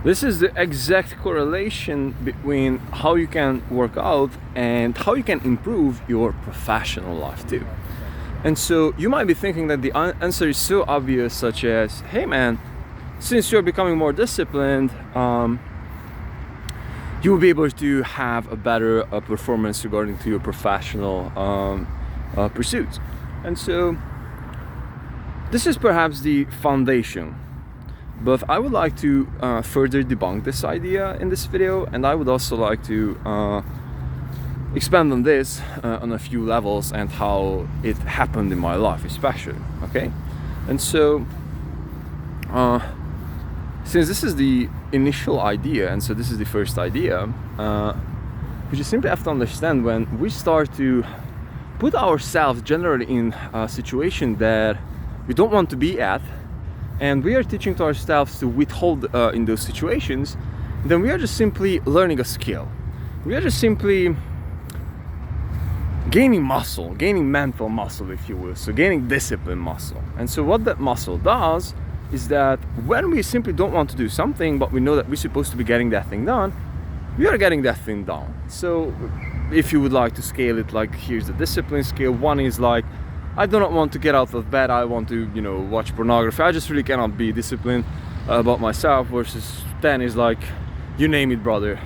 This is the exact correlation between how you can work out and how you can improve your professional life too. And so you might be thinking that the answer is so obvious, such as, hey man, since you're becoming more disciplined, you will be able to have a better performance regarding to your professional pursuits. And so this is perhaps the foundation, but I would like to further debunk this idea in this video, and I would also like to expand on this on a few levels and how it happened in my life especially, okay? And so since this is the initial idea, and so this is the first idea, we just simply have to understand when we start to put ourselves generally in a situation that we don't want to be at, and we are teaching to ourselves to withhold in those situations, then we are just simply learning a skill. We are just simply gaining muscle, gaining mental muscle, if you will, so gaining discipline muscle. And so what that muscle does is that when we simply don't want to do something, but we know that we're supposed to be getting that thing done, we are getting that thing done. So if you would like to scale it, like here's the discipline scale. 1 is like, I do not want to get out of bed, I want to, watch pornography, I just really cannot be disciplined about myself, versus 10 is like, you name it, brother.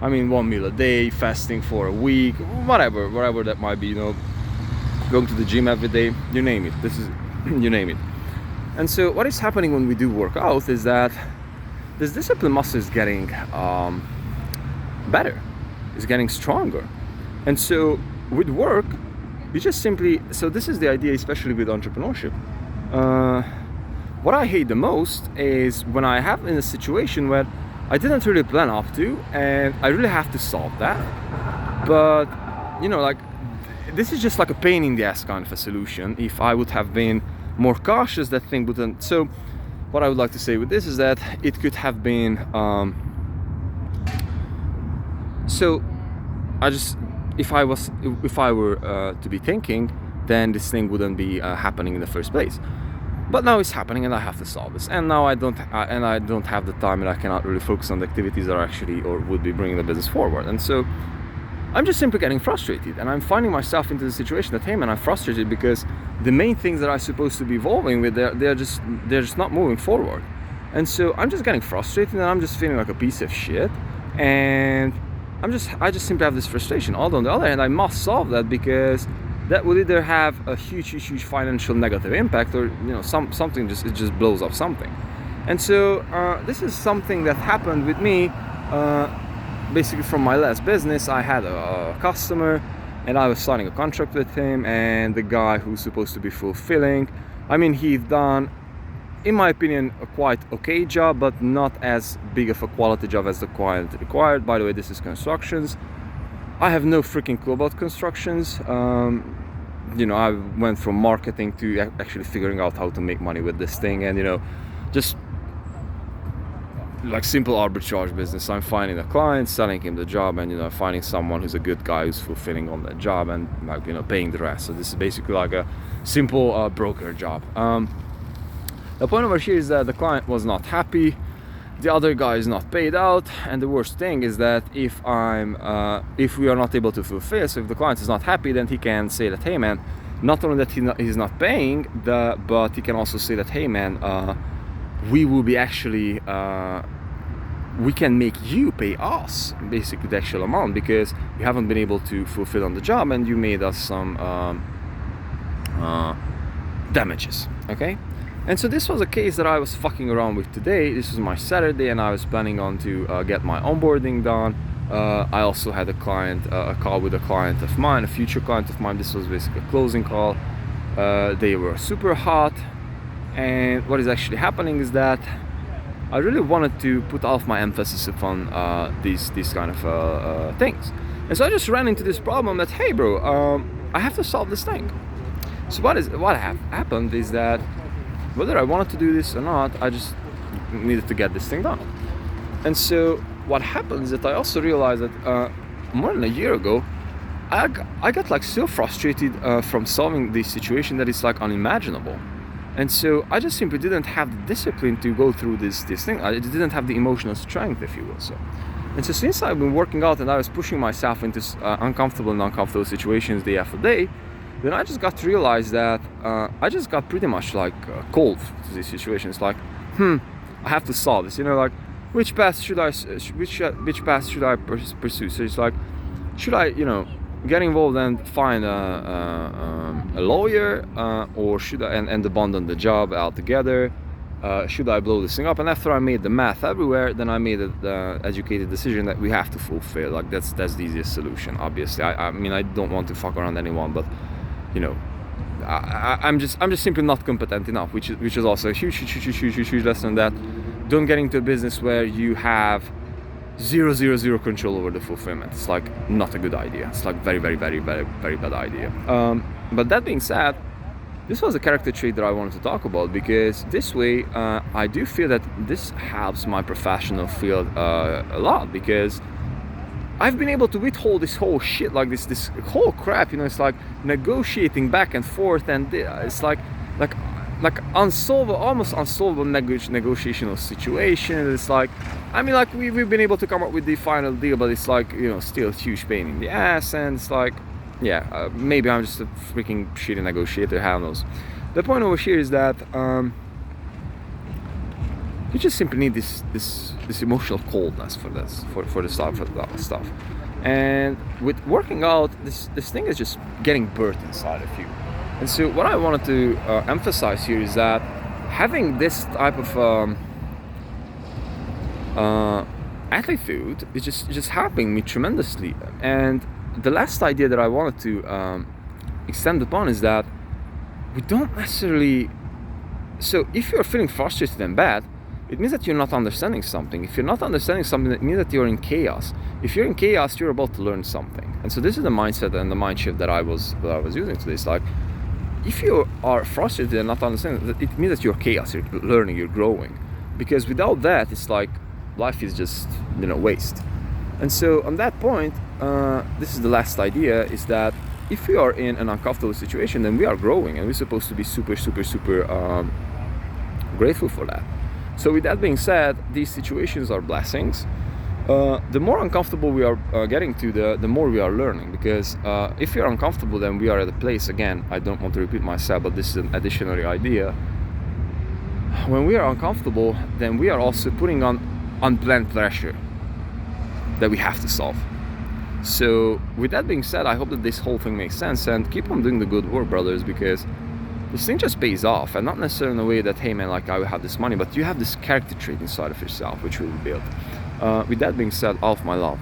I mean, 1 meal a day, fasting for a week, whatever that might be, going to the gym every day, you name it. This is, you name it. And so what is happening when we do work out is that this discipline muscle is getting better, is getting stronger. And so with work, you just simply, so this is the idea, especially with entrepreneurship. What I hate the most is when I have in a situation where I didn't really plan up to, and I really have to solve that. But, like, this is just like a pain in the ass kind of a solution. If I would have been more cautious, that thing wouldn't. So what I would like to say with this is that it could have been, so I just, if I were to be thinking, then this thing wouldn't be happening in the first place. But now it's happening, and I have to solve this. And now I don't have the time, and I cannot really focus on the activities that are actually or would be bringing the business forward. And so I'm just simply getting frustrated, and I'm finding myself into the situation that, hey man, I'm frustrated because the main things that I'm supposed to be evolving with, they're just not moving forward. And so I'm just getting frustrated, and I'm just feeling like a piece of shit. And I just simply have this frustration. Although on the other hand, I must solve that, because that would either have a huge financial negative impact, or something it just blows up something. And so this is something that happened with me basically from my last business. I had a customer, and I was signing a contract with him, and the guy who's supposed to be fulfilling, I mean, he's done, in my opinion, a quite okay job, but not as big of a quality job as the client required. By the way, this is constructions. I have no freaking clue about constructions. I went from marketing to actually figuring out how to make money with this thing, and just like simple arbitrage business. I'm finding a client, selling him the job, and finding someone who's a good guy who's fulfilling on that job, and paying the rest. So this is basically like a simple broker job. The point over here is that the client was not happy, the other guy is not paid out, and the worst thing is that if we are not able to fulfill, so if the client is not happy, then he can say that, hey man, not only that he's not paying, but he can also say that, hey man, we will be actually, we can make you pay us basically the actual amount, because you haven't been able to fulfill on the job, and you made us some damages, okay? And so this was a case that I was fucking around with today. This was my Saturday, and I was planning on to get my onboarding done. I also had a call with a client of mine, a future client of mine. This was basically a closing call. They were super hot, and what is actually happening is that I really wanted to put all of my emphasis upon these kind of things. And so I just ran into this problem that, hey bro, I have to solve this thing. So what happened is that whether I wanted to do this or not, I just needed to get this thing done. And so what happened is that I also realized that more than a year ago, I got like so frustrated from solving this situation that it's like unimaginable. And so I just simply didn't have the discipline to go through this thing. I didn't have the emotional strength, if you will. So, and so since I've been working out and I was pushing myself into uncomfortable and uncomfortable situations day after day, then I just got to realize that I just got pretty much like cold to these situations. Like, I have to solve this. You know, like which path should I pursue? So it's like, should I, get involved and find a lawyer, or should I and abandon the job altogether? Should I blow this thing up? And after I made the math everywhere, then I made the educated decision that we have to fulfill. Like that's the easiest solution. Obviously, I mean I don't want to fuck around anyone, but I'm just simply not competent enough, which is also a huge lesson, that don't get into a business where you have zero control over the fulfillment. It's like not a good idea. It's like very bad idea. But that being said, this was a character trait that I wanted to talk about, because this way I do feel that this helps my professional field a lot, because I've been able to withhold this whole shit, like this whole crap, it's like negotiating back and forth, and it's like unsolvable, almost unsolvable negotiational situation. It's like, I mean, like we've been able to come up with the final deal, but it's like, still a huge pain in the ass, and it's like, maybe I'm just a freaking shitty negotiator, who knows. The point over here is that you just simply need this emotional coldness for this, for the stuff. And with working out, this thing is just getting birthed inside of you. And so what I wanted to emphasize here is that having this type of attitude is just helping me tremendously. And the last idea that I wanted to extend upon is that we don't necessarily. So if you're feeling frustrated and bad, it means that you're not understanding something. If you're not understanding something, it means that you're in chaos. If you're in chaos, you're about to learn something. And so this is the mindset and the mind shift that I was using today. It's like, if you are frustrated and not understanding, it means that you're chaos, you're learning, you're growing. Because without that, it's like life is just, waste. And so on that point, this is the last idea, is that if we are in an uncomfortable situation, then we are growing, and we're supposed to be super grateful for that. So with that being said, these situations are blessings. The more uncomfortable we are getting to, the more we are learning. Because if you're uncomfortable, then we are at a place, again, I don't want to repeat myself, but this is an additional idea. When we are uncomfortable, then we are also putting on unplanned pressure that we have to solve. So with that being said, I hope that this whole thing makes sense, and keep on doing the good work, brothers, because this thing just pays off, and not necessarily in a way that, hey man, like I will have this money, but you have this character trait inside of yourself which will be built. With that being said, all of my love.